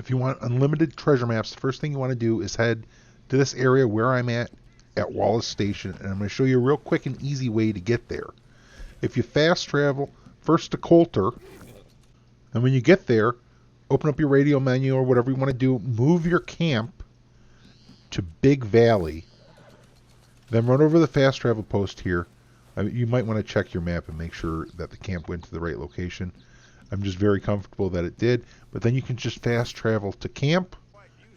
If you want unlimited treasure maps, the first thing you want to do is head to this area where I'm at Wallace Station, and I'm going to show you a real quick and easy way to get there. If you fast travel first to Coulter, and when you get there, open up your radio menu or whatever you want to do, move your camp to Big Valley, then run over the fast travel post here. You might want to check your map and make sure that the camp went to the right location. I'm just very comfortable that it did, but then you can just fast travel to camp,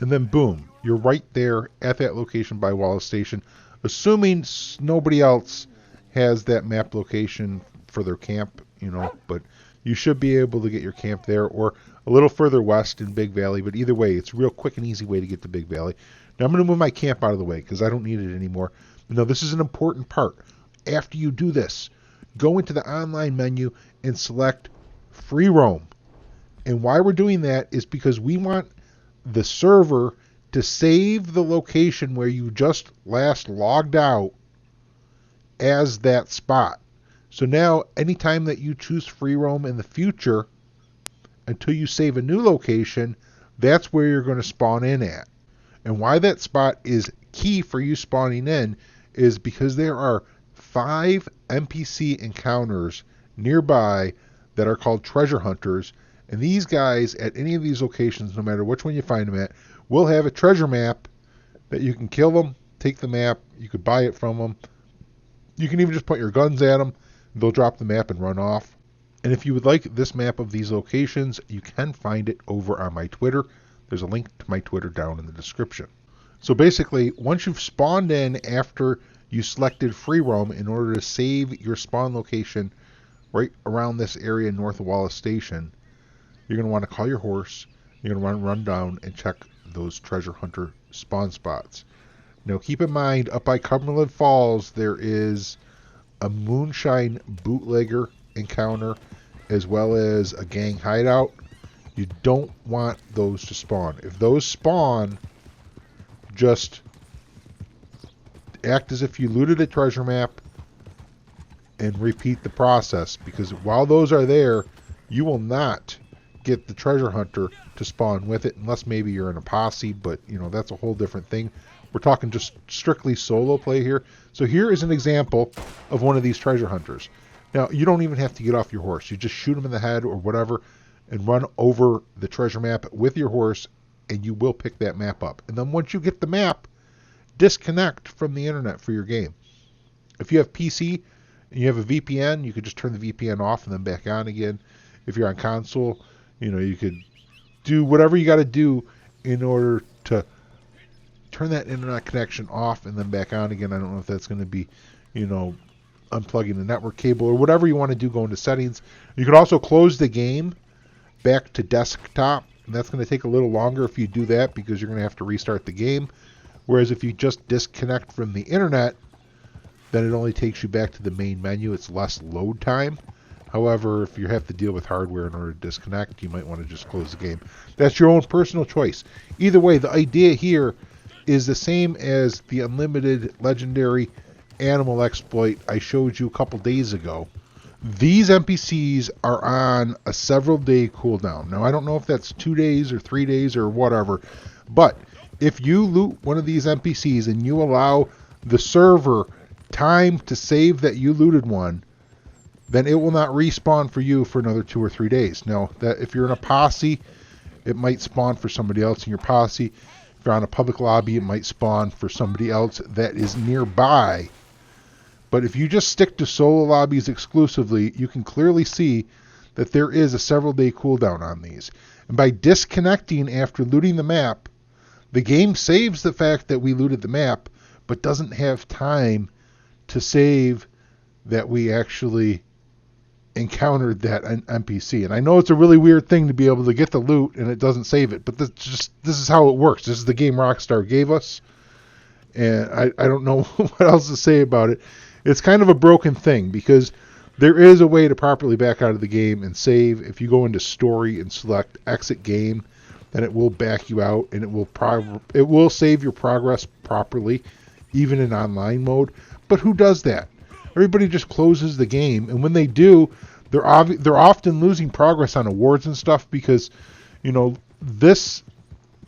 and then boom, you're right there at that location by Wallace Station, assuming nobody else has that map location for their camp, but you should be able to get your camp there or a little further west in Big Valley, but either way, it's a real quick and easy way to get to Big Valley. Now I'm going to move my camp out of the way because I don't need it anymore. Now this is an important part. After you do this, go into the online menu and select free roam. And why we're doing that is because we want the server to save the location where you just last logged out as that spot. So now anytime that you choose free roam in the future, until you save a new location, that's where you're going to spawn in at. And why that spot is key for you spawning in is because there are 5 NPC encounters nearby that are called treasure hunters, and these guys at any of these locations, no matter which one you find them at, will have a treasure map that you can kill them, take the map, you could buy it from them, you can even just point your guns at them, they'll drop the map and run off. And if you would like this map of these locations, you can find it over on my Twitter. There's a link to my Twitter down in the description. So basically, once you've spawned in after you selected free roam, in order to save your spawn location right around this area north of Wallace Station, you're going to want to call your horse. You're going to run down and check those treasure hunter spawn spots. Now keep in mind, up by Cumberland Falls, there is a moonshine bootlegger encounter as well as a gang hideout. You don't want those to spawn. If those spawn, just act as if you looted a treasure map and repeat the process, because while those are there, you will not get the treasure hunter to spawn with it, unless maybe you're in a posse, but that's a whole different thing. We're talking just strictly solo play here. So here is an example of one of these treasure hunters. Now, you don't even have to get off your horse. You just shoot him in the head or whatever and run over the treasure map with your horse, and you will pick that map up. And then once you get the map, disconnect from the internet for your game. If you have PC and you have a VPN, you could just turn the VPN off and then back on again. If you're on console, you could do whatever you got to do in order to turn that internet connection off and then back on again. I don't know if that's going to be, unplugging the network cable or whatever you want to do. Go into settings. You could also close the game back to desktop, and that's going to take a little longer if you do that because you're going to have to restart the game. Whereas if you just disconnect from the internet, then it only takes you back to the main menu. It's less load time. However, if you have to deal with hardware in order to disconnect, you might want to just close the game. That's your own personal choice. Either way, the idea here is the same as the unlimited legendary animal exploit I showed you a couple days ago. These NPCs are on a several day cooldown. Now, I don't know if that's 2 days or 3 days or whatever, but if you loot one of these NPCs and you allow the server time to save that you looted one, then it will not respawn for you for another 2 or 3 days. Now, that if you're in a posse, it might spawn for somebody else in your posse. If you're on a public lobby, it might spawn for somebody else that is nearby. But if you just stick to solo lobbies exclusively, you can clearly see that there is a several day cooldown on these. And by disconnecting after looting the map, the game saves the fact that we looted the map, but doesn't have time to save that we actually encountered that NPC. And I know it's a really weird thing to be able to get the loot and it doesn't save it, but this is how it works. This is the game Rockstar gave us, and I don't know what else to say about it. It's kind of a broken thing because there is a way to properly back out of the game and save. If you go into story and select exit game, then it will back you out and it will save your progress properly, even in online mode. But who does that? Everybody just closes the game, and when they do, they're often losing progress on awards and stuff because, this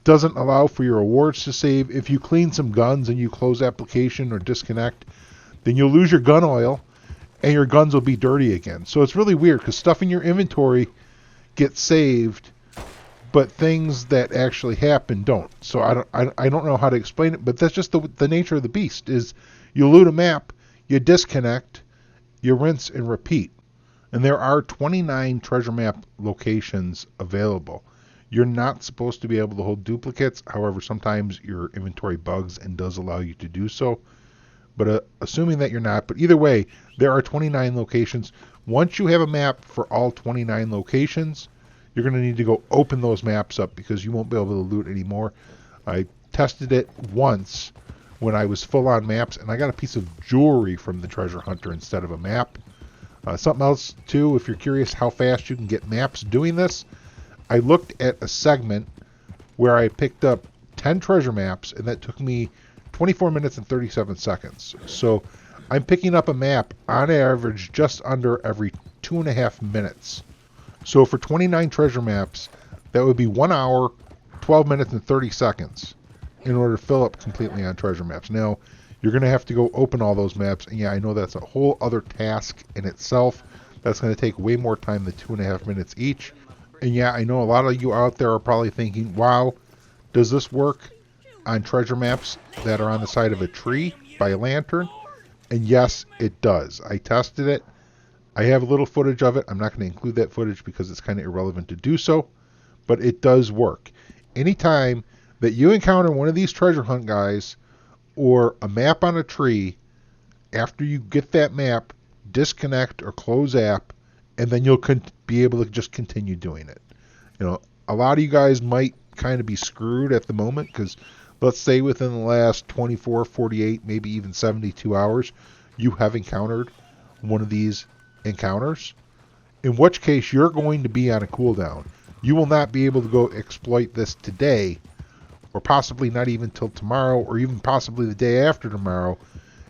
doesn't allow for your rewards to save. If you clean some guns and you close application or disconnect, then you'll lose your gun oil and your guns will be dirty again. So it's really weird because stuff in your inventory gets saved, but things that actually happen don't. So I don't know how to explain it, but that's just the nature of the beast. Is you loot a map, you disconnect, you rinse and repeat. And there are 29 treasure map locations available. You're not supposed to be able to hold duplicates. However, sometimes your inventory bugs and does allow you to do so. But assuming that you're not, but either way, there are 29 locations. Once you have a map for all 29 locations, you're going to need to go open those maps up because you won't be able to loot anymore. I tested it once when I was full on maps, and I got a piece of jewelry from the treasure hunter instead of a map. Something else, too, if you're curious how fast you can get maps doing this, I looked at a segment where I picked up 10 treasure maps, and that took me 24 minutes and 37 seconds. So I'm picking up a map on average just under every 2.5 minutes. So for 29 treasure maps, that would be 1 hour, 12 minutes, and 30 seconds in order to fill up completely on treasure maps. Now, you're going to have to go open all those maps, and yeah, I know that's a whole other task in itself. That's going to take way more time than 2.5 minutes each. And yeah, I know a lot of you out there are probably thinking, wow, does this work on treasure maps that are on the side of a tree by a lantern? And yes, it does. I tested it. I have a little footage of it. I'm not going to include that footage because it's kind of irrelevant to do so, but it does work. Anytime that you encounter one of these treasure hunt guys or a map on a tree, after you get that map, disconnect or close app, and then you'll be able to just continue doing it. You know, a lot of you guys might kind of be screwed at the moment because let's say within the last 24, 48, maybe even 72 hours, you have encountered one of these encounters, in which case you're going to be on a cooldown. You will not be able to go exploit this today, or possibly not even till tomorrow, or even possibly the day after tomorrow,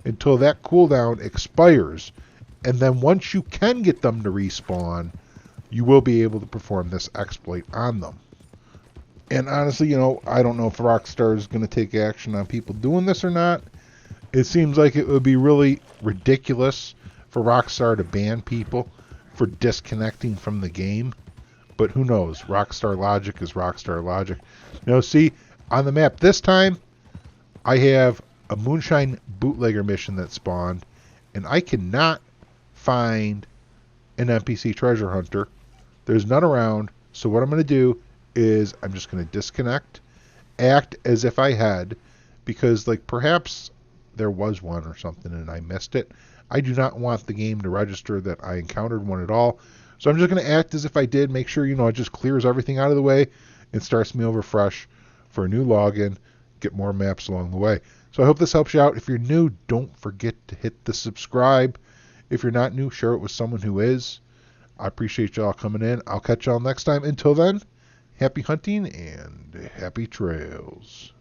until that cooldown expires. And then once you can get them to respawn, you will be able to perform this exploit on them. And honestly, you know, I don't know if Rockstar is going to take action on people doing this or not. It seems like it would be really ridiculous for Rockstar to ban people for disconnecting from the game. But who knows? Rockstar logic is Rockstar logic. Now, see, on the map this time, I have a Moonshine Bootlegger mission that spawned, and I cannot find an NPC treasure hunter. There's none around, so what I'm going to do is I'm just going to disconnect, act as if I had, because like perhaps there was one or something and I missed it. I do not want the game to register that I encountered one at all. So I'm just going to act as if I did, make sure, you know, it just clears everything out of the way and starts me over fresh for a new login, get more maps along the way. So I hope this helps you out. If you're new, don't forget to hit the subscribe. If you're not new, share it with someone who is. I appreciate y'all coming in. I'll catch y'all next time. Until then, happy hunting and happy trails.